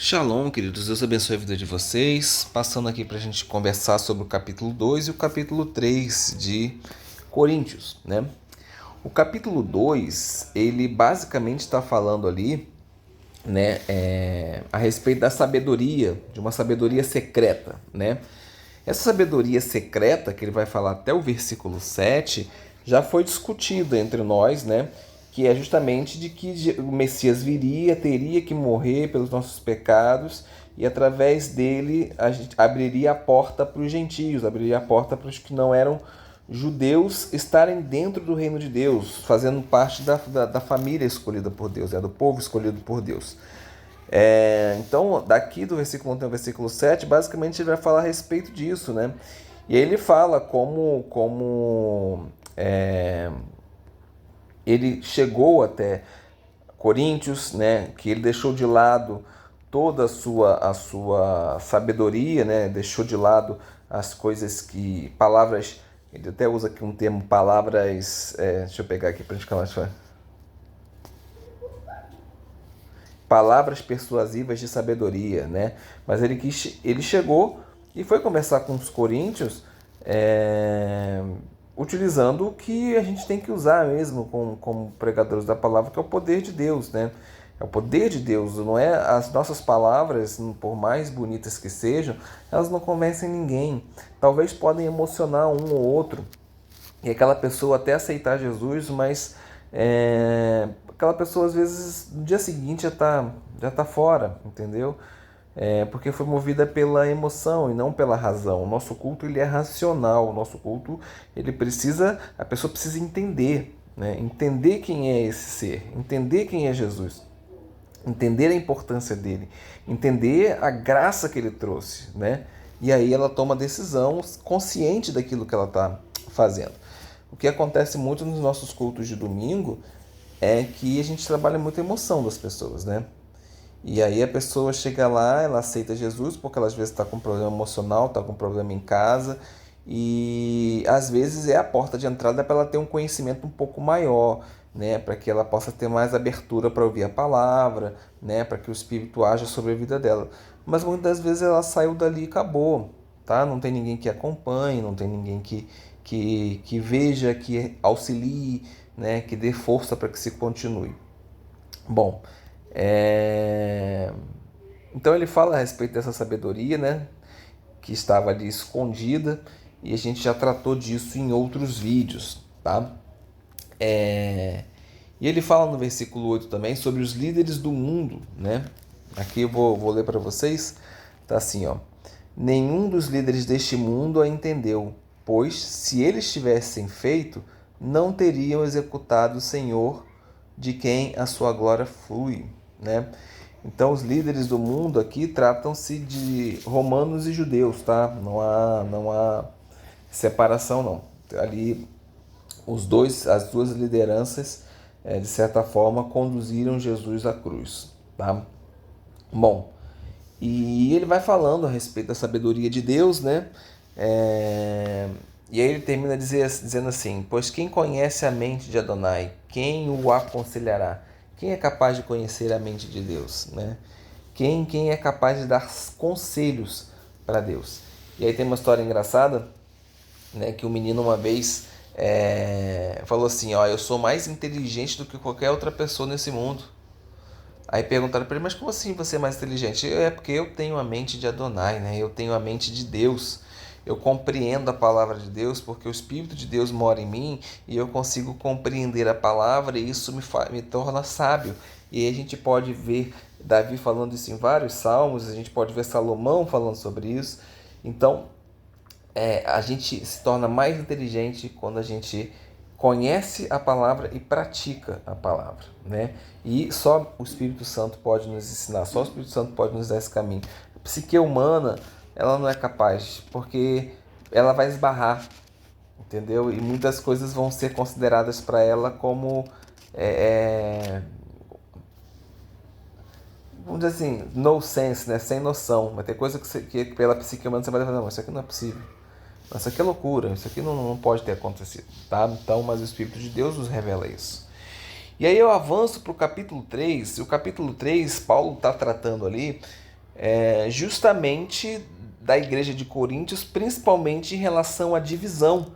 Shalom, queridos, Deus abençoe a vida de vocês. Passando aqui para a gente conversar sobre o capítulo 2 e o capítulo 3 de Coríntios, né? O capítulo 2 ele basicamente está falando ali, né, a respeito da sabedoria, de uma sabedoria secreta, né? Essa sabedoria secreta, que ele vai falar até o versículo 7, já foi discutida entre nós, né? Que é justamente de que o Messias viria, teria que morrer pelos nossos pecados e através dele a gente abriria a porta para os gentios, abriria a porta para os que não eram judeus estarem dentro do reino de Deus, fazendo parte da família escolhida por Deus, do povo escolhido por Deus. Então, daqui do versículo 1 até o versículo 7, basicamente ele vai falar a respeito disso, né? E aí ele fala como ele chegou até Coríntios, né? Que ele deixou de lado toda a sua sabedoria, né? Deixou de lado as coisas que, palavras, ele até usa aqui um termo, palavras, deixa eu pegar aqui para a gente ficar mais fácil. Palavras persuasivas de sabedoria, né? Mas ele chegou e foi conversar com os coríntios, utilizando o que a gente tem que usar mesmo como pregadores da palavra, que é o poder de Deus, né? É o poder de Deus, não é as nossas palavras, por mais bonitas que sejam, elas não convencem ninguém. Talvez podem emocionar um ou outro, e aquela pessoa até aceitar Jesus, mas aquela pessoa às vezes no dia seguinte já tá fora, entendeu? Porque foi movida pela emoção e não pela razão. O nosso culto ele é racional, o nosso culto a pessoa precisa entender, né? Entender quem é esse ser, entender quem é Jesus, entender a importância dele, entender a graça que ele trouxe, né? E aí ela toma a decisão consciente daquilo que ela está fazendo. O que acontece muito nos nossos cultos de domingo é que a gente trabalha muito a emoção das pessoas, né? E aí a pessoa chega lá, ela aceita Jesus porque ela às vezes está com um problema emocional, está com um problema em casa e às vezes é a porta de entrada para ela ter um conhecimento um pouco maior, né? Para que ela possa ter mais abertura para ouvir a palavra, né? Para que o Espírito haja sobre a vida dela. Mas muitas vezes ela saiu dali e acabou, tá? Não tem ninguém que acompanhe, não tem ninguém que veja, que auxilie, né? Que dê força para que se continue. Bom, então ele fala a respeito dessa sabedoria, né, que estava ali escondida, e a gente já tratou disso em outros vídeos, tá? E ele fala no versículo 8 também sobre os líderes do mundo, né? Aqui eu vou ler para vocês, tá assim, ó. Nenhum dos líderes deste mundo a entendeu, pois se eles tivessem feito, não teriam executado o Senhor de quem a sua glória flui, né? Então os líderes do mundo aqui tratam-se de romanos e judeus, tá? Não há separação não. Ali as duas lideranças, de certa forma, conduziram Jesus à cruz, tá? Bom, e ele vai falando a respeito da sabedoria de Deus, né? E aí ele termina dizendo assim: pois quem conhece a mente de Adonai, quem o aconselhará? Quem é capaz de conhecer a mente de Deus, né? Quem é capaz de dar conselhos para Deus? E aí tem uma história engraçada, né? Que o menino uma vez falou assim: ó, eu sou mais inteligente do que qualquer outra pessoa nesse mundo. Aí perguntaram para ele, mas como assim você é mais inteligente? É porque eu tenho a mente de Adonai, né? Eu tenho a mente de Deus. Eu compreendo a palavra de Deus porque o Espírito de Deus mora em mim e eu consigo compreender a palavra e isso me torna sábio. E aí a gente pode ver Davi falando isso em vários salmos, a gente pode ver Salomão falando sobre isso. Então, a gente se torna mais inteligente quando a gente conhece a palavra e pratica a palavra, né? E só o Espírito Santo pode nos ensinar, só o Espírito Santo pode nos dar esse caminho. A psique humana, ela não é capaz, porque ela vai esbarrar, entendeu? E muitas coisas vão ser consideradas para ela como, vamos dizer assim, no sense, né? Sem noção. Vai ter coisa que pela psique humana você vai falar, não, isso aqui não é possível. Isso aqui é loucura, isso aqui não pode ter acontecido, tá? Então, mas o Espírito de Deus nos revela isso. E aí eu avanço para o capítulo 3, e o capítulo 3, Paulo está tratando ali justamente da igreja de Coríntios, principalmente em relação à divisão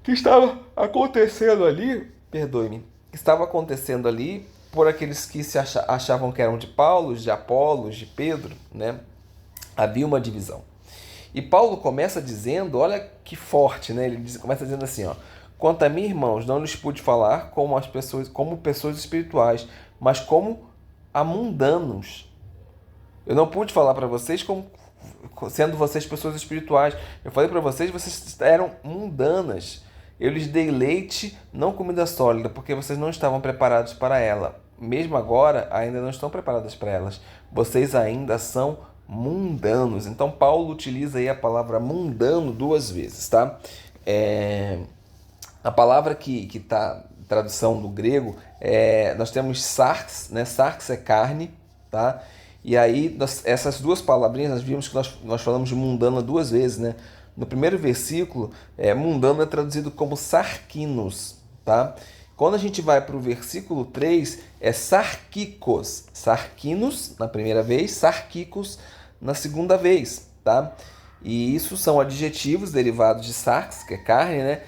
que estava acontecendo ali, perdoe-me, que estava acontecendo ali por aqueles que se achavam que eram de Paulo, de Apolos, de Pedro, né? Havia uma divisão. E Paulo começa dizendo, olha que forte, né? Começa dizendo assim, ó: quanto a mim, irmãos, não lhes pude falar como pessoas espirituais, mas como a mundanos. Eu não pude falar para vocês como sendo vocês pessoas espirituais. Eu falei para vocês eram mundanas. Eu lhes dei leite, não comida sólida, porque vocês não estavam preparados para ela. Mesmo agora, ainda não estão preparados para elas. Vocês ainda são mundanos. Então, Paulo utiliza aí a palavra mundano duas vezes, tá? A palavra que está tradução do grego, nós temos sarx, né? Sarx é carne, tá? E aí, essas duas palavrinhas, nós vimos que nós falamos de mundana duas vezes, né? No primeiro versículo, mundano é traduzido como sarquinos, tá? Quando a gente vai para o versículo 3, é sarquicos. Sarquinos na primeira vez, sarquicos na segunda vez, tá? E isso são adjetivos derivados de sarx, que é carne, né?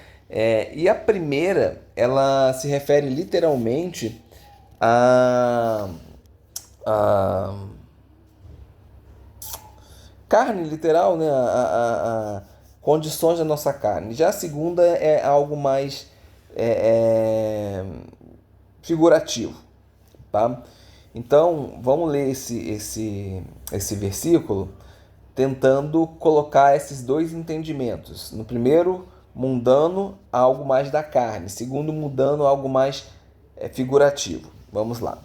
E a primeira, ela se refere literalmente a carne literal, né? A condições da nossa carne. Já a segunda é algo mais figurativo, tá? Então, vamos ler esse versículo tentando colocar esses dois entendimentos. No primeiro, mundano, algo mais da carne. Segundo, mundano, algo mais figurativo. Vamos lá.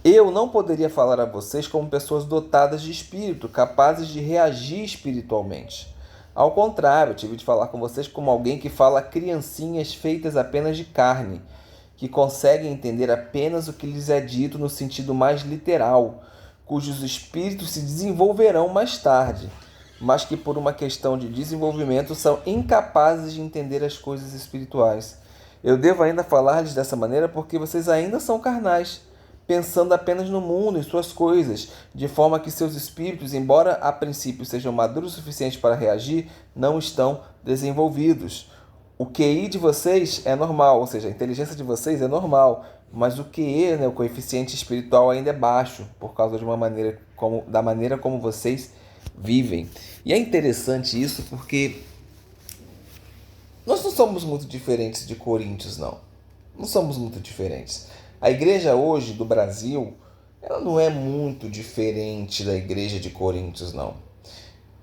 Eu não poderia falar a vocês como pessoas dotadas de espírito, capazes de reagir espiritualmente. Ao contrário, eu tive de falar com vocês como alguém que fala a criancinhas feitas apenas de carne, que conseguem entender apenas o que lhes é dito no sentido mais literal, cujos espíritos se desenvolverão mais tarde, mas que por uma questão de desenvolvimento são incapazes de entender as coisas espirituais. Eu devo ainda falar-lhes dessa maneira porque vocês ainda são carnais, pensando apenas no mundo e suas coisas, de forma que seus espíritos, embora a princípio sejam maduros o suficiente para reagir, não estão desenvolvidos. O QI de vocês é normal, ou seja, a inteligência de vocês é normal, mas o QE, né, o coeficiente espiritual, ainda é baixo, por causa da maneira como vocês vivem. E é interessante isso porque nós não somos muito diferentes de Coríntios, não. Não somos muito diferentes. A igreja hoje do Brasil, ela não é muito diferente da igreja de Coríntios, não.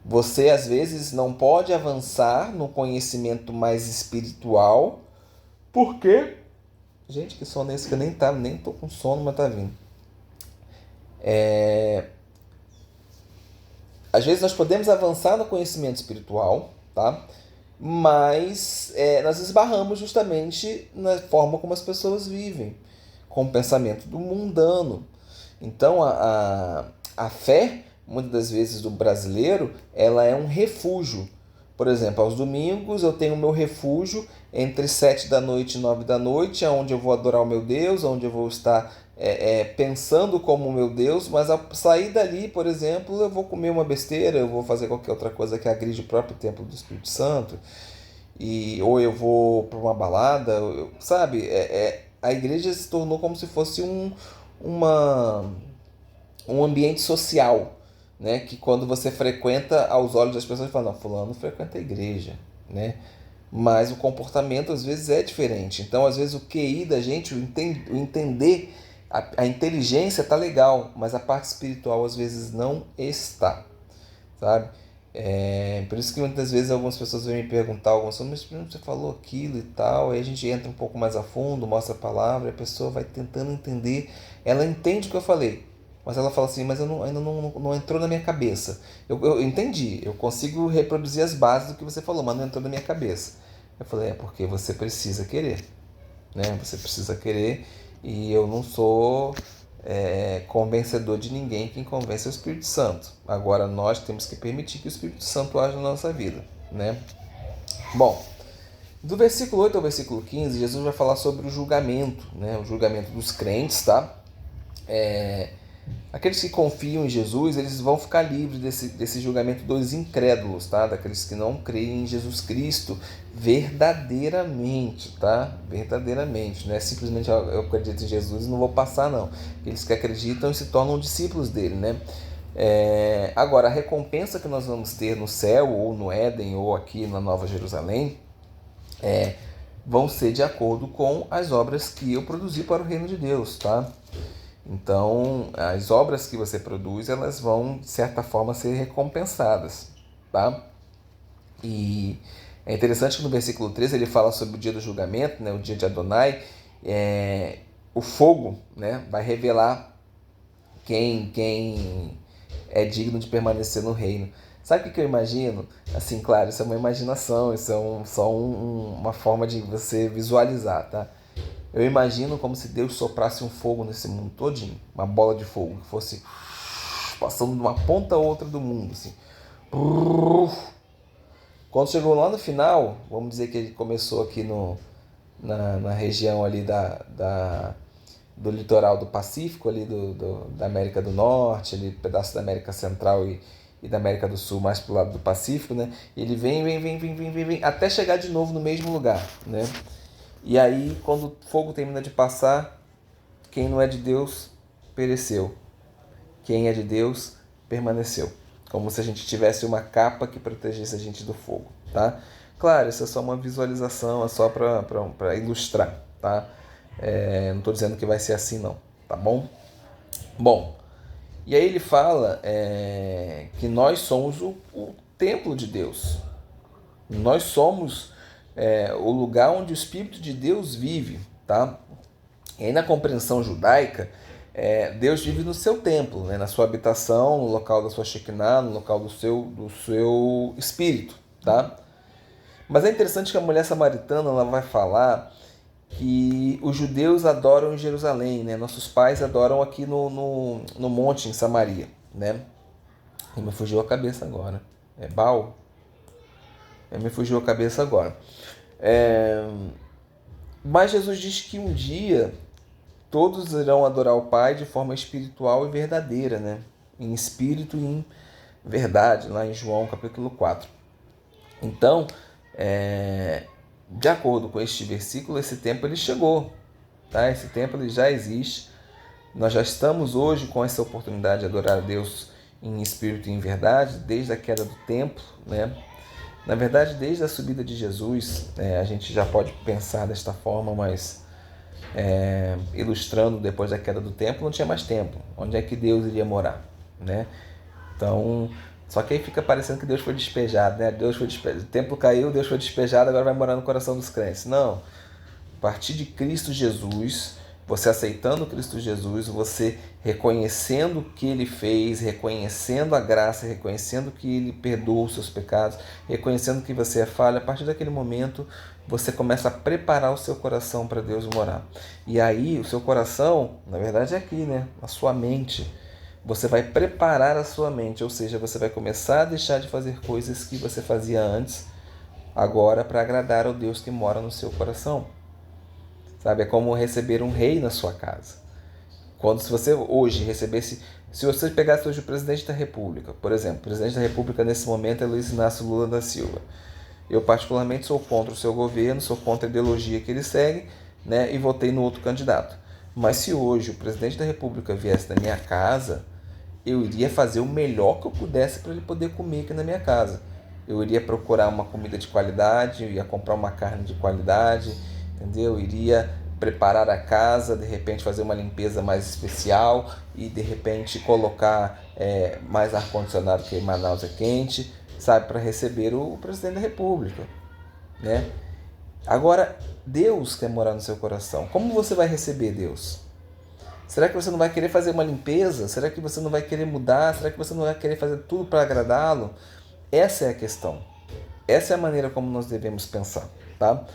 Você, às vezes, não pode avançar no conhecimento mais espiritual, porque... Gente, que sono é esse que eu nem tô com sono, mas tá vindo. Às vezes nós podemos avançar no conhecimento espiritual, tá? Mas nós esbarramos justamente na forma como as pessoas vivem, com o pensamento do mundano. Então, a fé, muitas das vezes do brasileiro, ela é um refúgio. Por exemplo, aos domingos eu tenho o meu refúgio entre 7 da noite e 9 da noite, onde eu vou adorar o meu Deus, onde eu vou estar pensando como o meu Deus, mas ao sair dali, por exemplo, eu vou comer uma besteira, eu vou fazer qualquer outra coisa que agride o próprio templo do Espírito Santo, ou eu vou para uma balada, sabe? A igreja se tornou como se fosse um ambiente social, né? Que quando você frequenta, aos olhos das pessoas, fala, não, fulano frequenta a igreja, né? Mas o comportamento às vezes é diferente. Então, às vezes, o QI da gente, o entender, a inteligência tá legal, mas a parte espiritual às vezes não está, sabe? Por isso que muitas vezes algumas pessoas vêm me perguntar algumas coisas, mas você falou aquilo e tal, aí a gente entra um pouco mais a fundo, mostra a palavra, a pessoa vai tentando entender, ela entende o que eu falei, mas ela fala assim, mas ainda não entrou na minha cabeça. Eu entendi, eu consigo reproduzir as bases do que você falou, mas não entrou na minha cabeça. Eu falei, porque você precisa querer, né? Você precisa querer, e eu não sou convencedor de ninguém. Quem convence é o Espírito Santo. Agora nós temos que permitir que o Espírito Santo age na nossa vida, né? Bom, do versículo 8 ao versículo 15, Jesus vai falar sobre o julgamento, né? O julgamento dos crentes, tá? Aqueles que confiam em Jesus, eles vão ficar livres desse julgamento dos incrédulos, tá? Daqueles que não creem em Jesus Cristo verdadeiramente, tá? Verdadeiramente, não é simplesmente eu acredito em Jesus e não vou passar, não. Aqueles que acreditam e se tornam discípulos dele, né? Agora, a recompensa que nós vamos ter no céu, ou no Éden, ou aqui na Nova Jerusalém, vão ser de acordo com as obras que eu produzi para o reino de Deus, tá? Então, as obras que você produz, elas vão, de certa forma, ser recompensadas, tá? E é interessante que no versículo 13 ele fala sobre o dia do julgamento, né, o dia de Adonai. O fogo, né, vai revelar quem é digno de permanecer no reino. Sabe o que eu imagino? Assim, claro, isso é uma imaginação, isso é só uma forma de você visualizar, tá? Eu imagino como se Deus soprasse um fogo nesse mundo todinho, uma bola de fogo que fosse passando de uma ponta a outra do mundo, assim. Quando chegou lá no final, vamos dizer que ele começou aqui na região ali do litoral do Pacífico, ali da América do Norte, ali pedaço da América Central e da América do Sul, mais pro lado do Pacífico, né? Ele vem, até chegar de novo no mesmo lugar, né? E aí, quando o fogo termina de passar, quem não é de Deus pereceu. Quem é de Deus permaneceu. Como se a gente tivesse uma capa que protegesse a gente do fogo, tá? Claro, isso é só uma visualização, é só para ilustrar, tá? Não estou dizendo que vai ser assim não, tá bom? Bom, e aí ele fala que nós somos o templo de Deus. Nós somos o lugar onde o Espírito de Deus vive, tá? E aí na compreensão judaica, Deus vive no seu templo, né? Na sua habitação, no local da sua Shekinah, no local do seu espírito, tá? Mas é interessante que a mulher samaritana ela vai falar que os judeus adoram em Jerusalém, né? Nossos pais adoram aqui no monte, em Samaria, né? E me fugiu a cabeça agora. É Baal? Me fugiu a cabeça agora. Mas Jesus diz que um dia todos irão adorar o Pai de forma espiritual e verdadeira, né? Em espírito e em verdade, lá em João capítulo 4. Então, de acordo com este versículo, esse tempo ele chegou, tá? Esse tempo ele já existe. Nós já estamos hoje com essa oportunidade de adorar a Deus em espírito e em verdade, desde a queda do templo, né? Na verdade, desde a subida de Jesus, a gente já pode pensar desta forma, mas ilustrando, depois da queda do templo, não tinha mais templo. Onde é que Deus iria morar, né? Então, só que aí fica parecendo que Deus foi despejado, né? Deus foi despejado. O templo caiu, Deus foi despejado, agora vai morar no coração dos crentes. Não. A partir de Cristo Jesus, você aceitando Cristo Jesus, você reconhecendo o que Ele fez, reconhecendo a graça, reconhecendo que Ele perdoa os seus pecados, reconhecendo que você é falho, a partir daquele momento você começa a preparar o seu coração para Deus morar. E aí o seu coração, na verdade é aqui, né? A sua mente. Você vai preparar a sua mente, ou seja, você vai começar a deixar de fazer coisas que você fazia antes, agora para agradar ao Deus que mora no seu coração. Sabe? É como receber um rei na sua casa. Se você hoje recebesse, se você pegasse hoje o presidente da República, por exemplo, o presidente da República nesse momento é Luiz Inácio Lula da Silva. Eu particularmente sou contra o seu governo, sou contra a ideologia que ele segue, né, e votei no outro candidato. Mas se hoje o presidente da República viesse na minha casa, eu iria fazer o melhor que eu pudesse para ele poder comer aqui na minha casa. Eu iria procurar uma comida de qualidade, eu ia comprar uma carne de qualidade, entendeu? Eu iria preparar a casa, de repente fazer uma limpeza mais especial e de repente colocar mais ar-condicionado, que em Manaus é quente, sabe, para receber o presidente da República, né? Agora, Deus quer morar no seu coração. Como você vai receber Deus? Será que você não vai querer fazer uma limpeza? Será que você não vai querer mudar? Será que você não vai querer fazer tudo para agradá-lo? Essa é a questão. Essa é a maneira como nós devemos pensar, tá?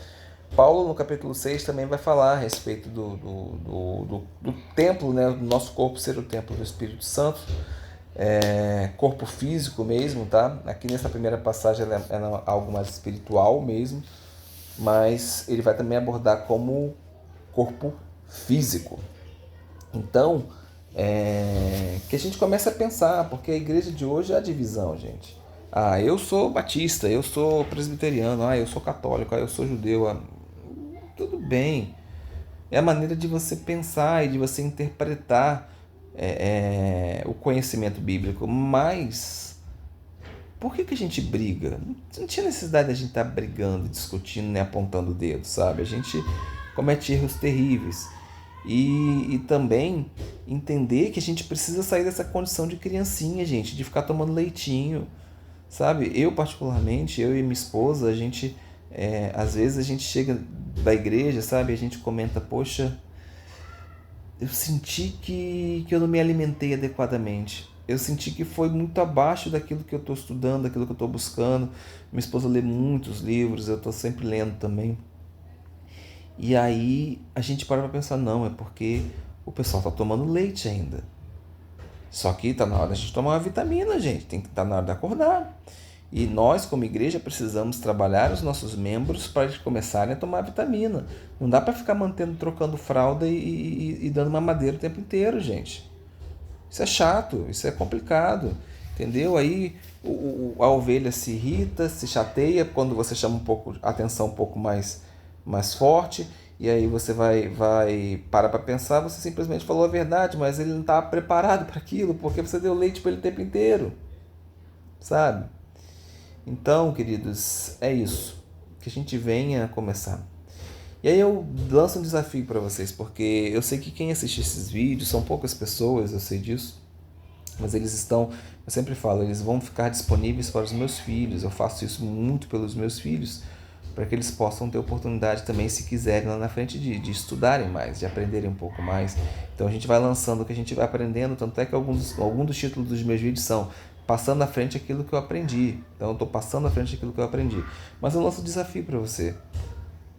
Paulo, no capítulo 6, também vai falar a respeito do templo, né? Do nosso corpo ser o templo do Espírito Santo, corpo físico mesmo, tá? Aqui nessa primeira passagem é algo mais espiritual mesmo, mas ele vai também abordar como corpo físico. Então, que a gente comece a pensar, porque a igreja de hoje é a divisão, gente. Ah, eu sou batista, eu sou presbiteriano, eu sou católico, eu sou judeu. Tudo bem. É a maneira de você pensar e de você interpretar o conhecimento bíblico. Mas por que a gente briga? Não tinha necessidade de a gente estar brigando, discutindo, nem apontando o dedo, sabe? A gente comete erros terríveis. E também entender que a gente precisa sair dessa condição de criancinha, gente, de ficar tomando leitinho, sabe? Eu, particularmente, eu e minha esposa, a gente, às vezes a gente chega da igreja, sabe? A gente comenta, poxa, eu senti que eu não me alimentei adequadamente. Eu senti que foi muito abaixo daquilo que eu estou estudando, daquilo que eu estou buscando. Minha esposa lê muitos livros, eu estou sempre lendo também. E aí a gente para pensar, não, é porque o pessoal está tomando leite ainda. Só que está na hora da gente tomar uma vitamina, gente. Tem que estar na hora de acordar. E nós, como igreja, precisamos trabalhar os nossos membros para eles começarem a tomar vitamina. Não dá para ficar mantendo, trocando fralda e dando mamadeira o tempo inteiro, gente. Isso é chato, isso é complicado, entendeu? Aí a ovelha se irrita, se chateia quando você chama a atenção um pouco mais forte, e aí você vai parar para pensar, você simplesmente falou a verdade, mas ele não está preparado para aquilo, porque você deu leite para ele o tempo inteiro, sabe? Então, queridos, é isso, que a gente venha começar. E aí eu lanço um desafio para vocês, porque eu sei que quem assiste esses vídeos são poucas pessoas, eu sei disso, mas eles estão, eu sempre falo, eles vão ficar disponíveis para os meus filhos. Eu faço isso muito pelos meus filhos, para que eles possam ter oportunidade também, se quiserem, lá na frente, de estudarem mais, de aprenderem um pouco mais. Então a gente vai lançando o que a gente vai aprendendo, tanto é que alguns dos títulos dos meus vídeos são passando à frente aquilo que eu aprendi. Então eu estou passando à frente aquilo que eu aprendi. Mas eu lanço um desafio para você.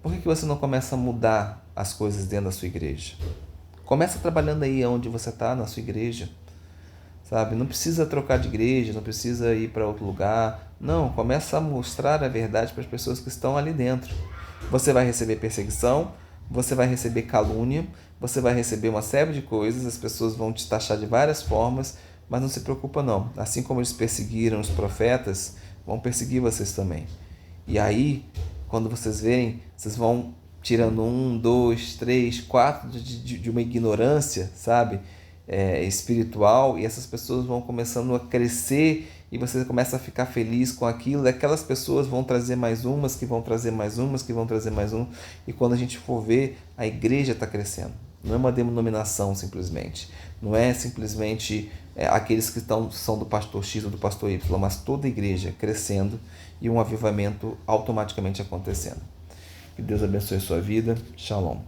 Por que você não começa a mudar as coisas dentro da sua igreja? Começa trabalhando aí onde você está, na sua igreja. Sabe? Não precisa trocar de igreja, não precisa ir para outro lugar. Não, começa a mostrar a verdade para as pessoas que estão ali dentro. Você vai receber perseguição, você vai receber calúnia, você vai receber uma série de coisas, as pessoas vão te taxar de várias formas, mas não se preocupa não. Assim como eles perseguiram os profetas, vão perseguir vocês também. E aí, quando vocês verem, vocês vão tirando 1, 2, 3, 4 de uma ignorância, sabe? Espiritual, e essas pessoas vão começando a crescer e você começa a ficar feliz com aquilo, e aquelas pessoas vão trazer mais umas, que vão trazer mais umas, que vão trazer mais um, e quando a gente for ver, a igreja está crescendo. Não é uma denominação simplesmente, não é simplesmente aqueles que são do pastor X ou do pastor Y, mas toda a igreja crescendo e um avivamento automaticamente acontecendo. Que Deus abençoe a sua vida. Shalom.